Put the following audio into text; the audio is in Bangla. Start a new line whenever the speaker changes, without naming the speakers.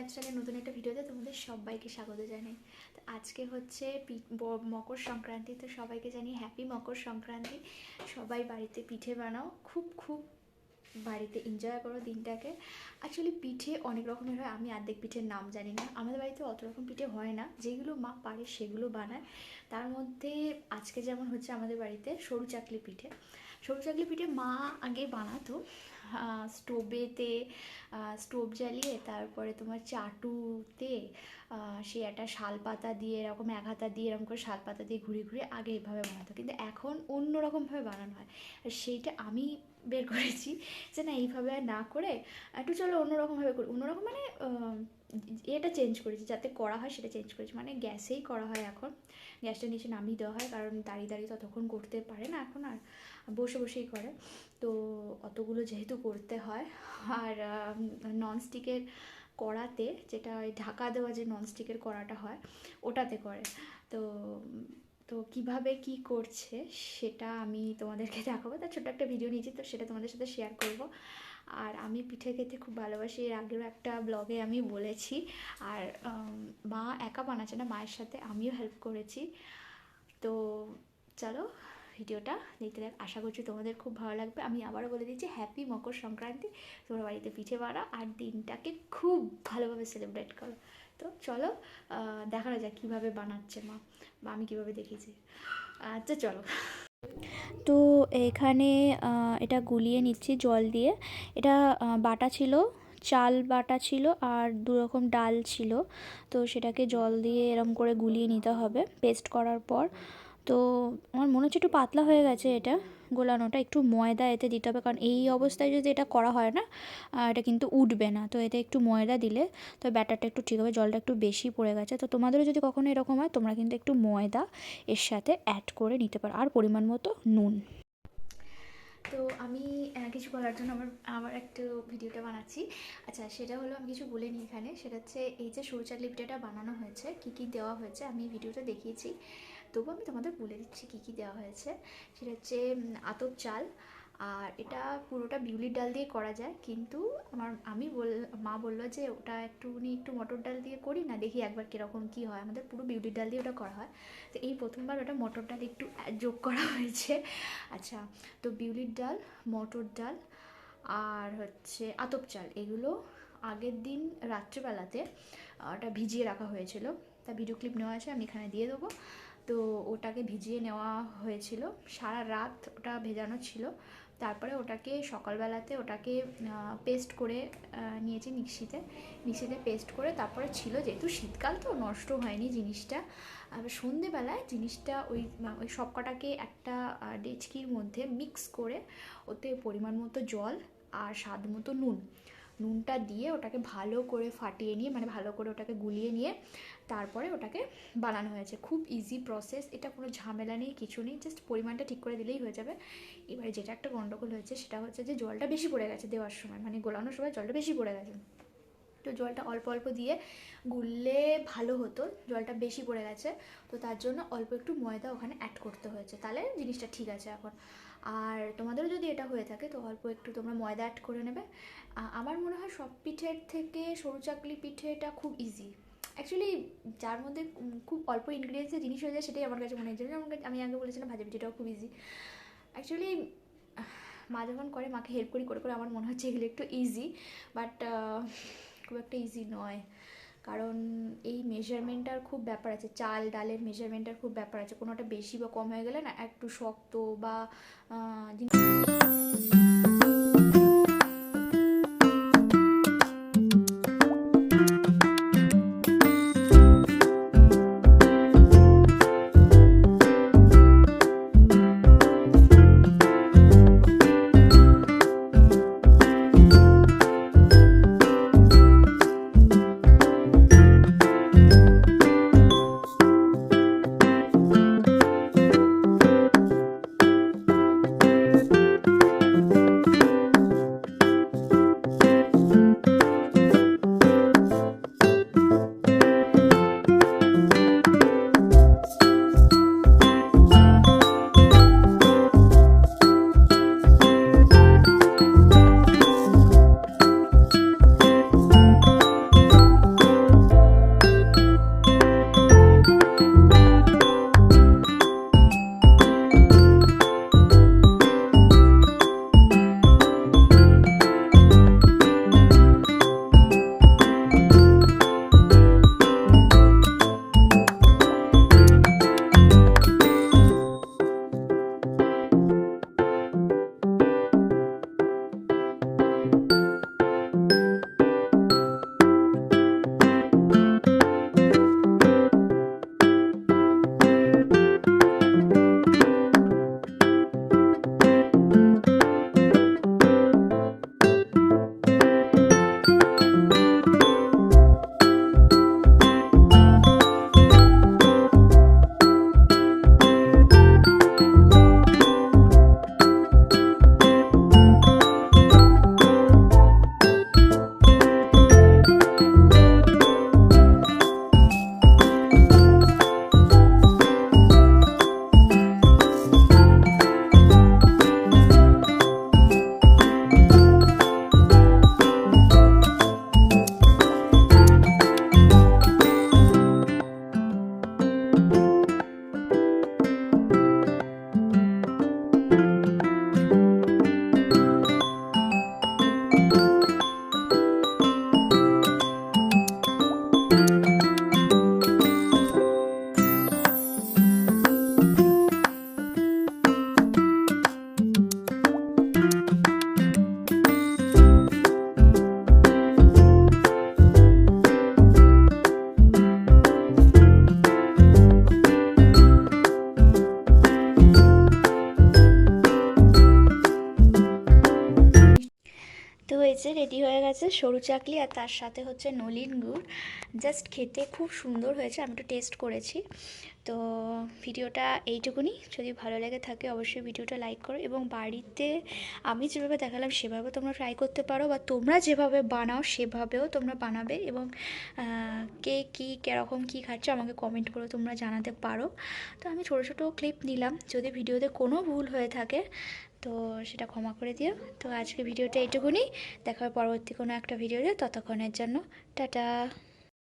লাইফস্টাইলের নতুন একটা ভিডিওতে তোমাদের সবাইকে স্বাগত জানাই। তো আজকে হচ্ছে মকর সংক্রান্তি, তো সবাইকে জানি হ্যাপি মকর সংক্রান্তি। সবাই বাড়িতে পিঠে বানাও, খুব খুব বাড়িতে এনজয় করো দিনটাকে। অ্যাকচুয়ালি পিঠে অনেক রকমের হয়, আমি অর্ধেক পিঠের নাম জানি না, আমাদের বাড়িতে অত রকম পিঠে হয় না, যেগুলো মা পারে সেগুলো বানায়। তার মধ্যে আজকে যেমন হচ্ছে আমাদের বাড়িতে সরু চাকলি পিঠে। সরু চাকলি পিঠে মা আগে বানাতো স্টোভেতে, স্টোভ জ্বালিয়ে, তারপরে তোমার চাটুতে সে একটা শালপাতা দিয়ে এরকম এক হাতা দিয়ে এরকম করে শালপাতা দিয়ে ঘুরিয়ে ঘুরিয়ে আগে এভাবে বানাতো, কিন্তু এখন অন্য রকমভাবে বানানো হয়। আর সেইটা আমি বের করেছি যে না, এইভাবে আর না করে একটু চলো অন্যরকমভাবে করি। অন্যরকম মানে এটা চেঞ্জ করেছি, যাতে করা হয় সেটা চেঞ্জ করেছি, মানে গ্যাসেই করা হয় এখন। গ্যাসটা নিচে নামিয়ে দেওয়া হয়, কারণ দাঁড়িয়ে দাঁড়িয়ে ততক্ষণ করতে পারে না এখন, আর বসে বসেই করে। তো অতগুলো যেহেতু করতে হয়, আর ননস্টিকের কড়াতে, যেটা ওই ঢাকা দেওয়া যে ননস্টিকের কড়াটা হয় ওটাতে করে। তো তো কীভাবে কি করছে সেটা আমি তোমাদেরকে দেখাবো, তার ছোটো একটা ভিডিও নিয়েছি, তো সেটা তোমাদের সাথে শেয়ার করব। আর আমি পিঠে খেতে খুব ভালোবাসি, এর আগেও একটা ব্লগে আমি বলেছি। আর মা একা বানাচ্ছে না, মায়ের সাথে আমিও হেল্প করেছি। তো চলো ভিডিওটা দেখতে দেখ, আশা করছি তোমাদের খুব ভালো লাগবে। আমি আবারও বলে দিচ্ছি হ্যাপি মকর সংক্রান্তি, তোমরা বাড়িতে পিঠে বানাও আর দিনটাকে খুব ভালোভাবে সেলিব্রেট করো। তো চলো দেখানো যাক কীভাবে বানাচ্ছে মা, বা আমি কীভাবে দেখেছি। আচ্ছা চলো। তো এখানে এটা গুলিয়ে নিচ্ছি জল দিয়ে। এটা বাটা ছিল, চাল বাটা ছিল আর দু রকম ডাল ছিল, তো সেটাকে জল দিয়ে এরম করে গুলিয়ে নিতে হবে পেস্ট করার পর। তো আমার মনে হচ্ছে একটু পাতলা হয়ে গেছে এটা গোলানোটা, একটু ময়দা এতে দিতে হবে, কারণ এই অবস্থায় যদি এটা করা হয় না এটা কিন্তু উঠবে না। তো এতে একটু ময়দা দিলে তো ব্যাটারটা একটু ঠিক হবে। জলটা একটু বেশি পড়ে গেছে, তো তোমাদেরও যদি কখনো এরকম হয় তোমরা কিন্তু একটু ময়দা এর সাথে অ্যাড করে নিতে পারো, আর পরিমাণ মতো নুন। তো আমি কিছু বলার জন্য আমার একটু ভিডিওটা বানাচ্ছি। আচ্ছা, সেটা হলো আমি কিছু বলে নিই এখানে, সেটা হচ্ছে এই যে সরু চাকলি পিঠাটা বানানো হয়েছে, কী কী দেওয়া হয়েছে আমি ভিডিওটা দেখিয়েছি, তবু আমি তোমাদের বলে দিচ্ছি কী কী দেওয়া হয়েছে। সেটা হচ্ছে আতপ চাল, আর এটা পুরোটা বিউলির ডাল দিয়ে করা যায়, কিন্তু মা বললো যে ওটা একটু মটর ডাল দিয়ে করি না, দেখি একবার কীরকম কী হয়। আমাদের পুরো বিউলির ডাল দিয়ে ওটা করা হয়, তো এই প্রথমবার ওটা মটর ডাল একটু যোগ করা হয়েছে। আচ্ছা, তো বিউলির ডাল, মটর ডাল আর হচ্ছে আতপ চাল, এগুলো আগের দিন রাত্রেবেলাতে ওটা ভিজিয়ে রাখা হয়েছিল। তা ভিডিও ক্লিপ নেওয়া আছে, আমি এখানে দিয়ে দেবো। তো ওটাকে ভিজিয়ে নেওয়া হয়েছিল, সারা রাত ওটা ভেজানো ছিল। তারপরে ওটাকে সকালবেলাতে ওটাকে পেস্ট করে নিয়েছি মিক্সিতে পেস্ট করে, তারপরে ছিল, যেহেতু শীতকাল তো নষ্ট হয়নি জিনিসটা। আবার সন্ধেবেলায় জিনিসটা ওই সব কটাকে একটা ডেচকির মধ্যে মিক্স করে, ওতে পরিমাণ মতো জল আর স্বাদ মতো নুনটা দিয়ে ওটাকে ভালো করে ফাটিয়ে নিয়ে, মানে ভালো করে ওটাকে গুলিয়ে নিয়ে তারপরে ওটাকে বানানো হয়েছে। খুব ইজি প্রসেস, এটা কোনো ঝামেলা নেই, কিছু নেই, জাস্ট পরিমাণটা ঠিক করে দিলেই হয়ে যাবে। এবারে যেটা একটা গন্ডগোল হয়েছে সেটা হচ্ছে যে জলটা বেশি পড়ে গেছে দেওয়ার সময়, মানে গোলানোর সময় জলটা বেশি পড়ে গেছে। তো জলটা অল্প অল্প দিয়ে গুললে ভালো হতো, জলটা বেশি পড়ে গেছে, তো তার জন্য অল্প একটু ময়দা ওখানে অ্যাড করতে হয়েছে, তাহলে জিনিসটা ঠিক আছে এখন। আর তোমাদেরও যদি এটা হয়ে থাকে তো অল্প একটু তোমরা ময়দা অ্যাড করে নেবে। আমার মনে হয় সব পিঠের থেকে সরু চাকলি পিঠেটা খুব ইজি অ্যাকচুয়ালি, যার মধ্যে খুব অল্প ইনগ্রিডিয়েন্টসের জিনিস হয়ে যায়, সেটাই আমার কাছে মনে হয়। যেমন আমি আগে বলেছিলাম ভাজা পিঠেটাও খুব ইজি অ্যাকচুয়ালি। মা যখন করে, মাকে হেল্প করে করে আমার মনে হচ্ছে এগুলো একটু ইজি, বাট খুব একটা ইজি নয়, কারণ এই মেজারমেন্টটার খুব ব্যাপার আছে, চাল ডালের মেজারমেন্টটার খুব ব্যাপার আছে, কোনোটা বেশি বা কম হয়ে গেলে না একটু শক্ত বা তো হয়েছে, রেডি হয়ে গেছে সরু চাকলি, আর তার সাথে হচ্ছে নলিন গুড়। জাস্ট খেতে খুব সুন্দর হয়েছে, আমি একটু টেস্ট করেছি। তো ভিডিওটা এইটুকুনি, যদি ভালো লেগে থাকে অবশ্যই ভিডিওটা লাইক করো, এবং বাড়িতে আমি যেভাবে দেখালাম সেভাবে তোমরা ট্রাই করতে পারো, বা তোমরা যেভাবে বানাও সেভাবেও তোমরা বানাবে, এবং কে কী কীরকম কী খাচ্ছ আমাকে কমেন্ট করে তোমরা জানাতে পারো। তো আমি ছোটো ছোটো ক্লিপ নিলাম, যদি ভিডিওতে কোনো ভুল হয়ে থাকে তো সেটা ক্ষমা করে দিও। তো আজকে ভিডিওটা এইটুকুনি, দেখা হবে পরবর্তী কোনো একটা ভিডিওতে, ততক্ষণের জন্য টাটা।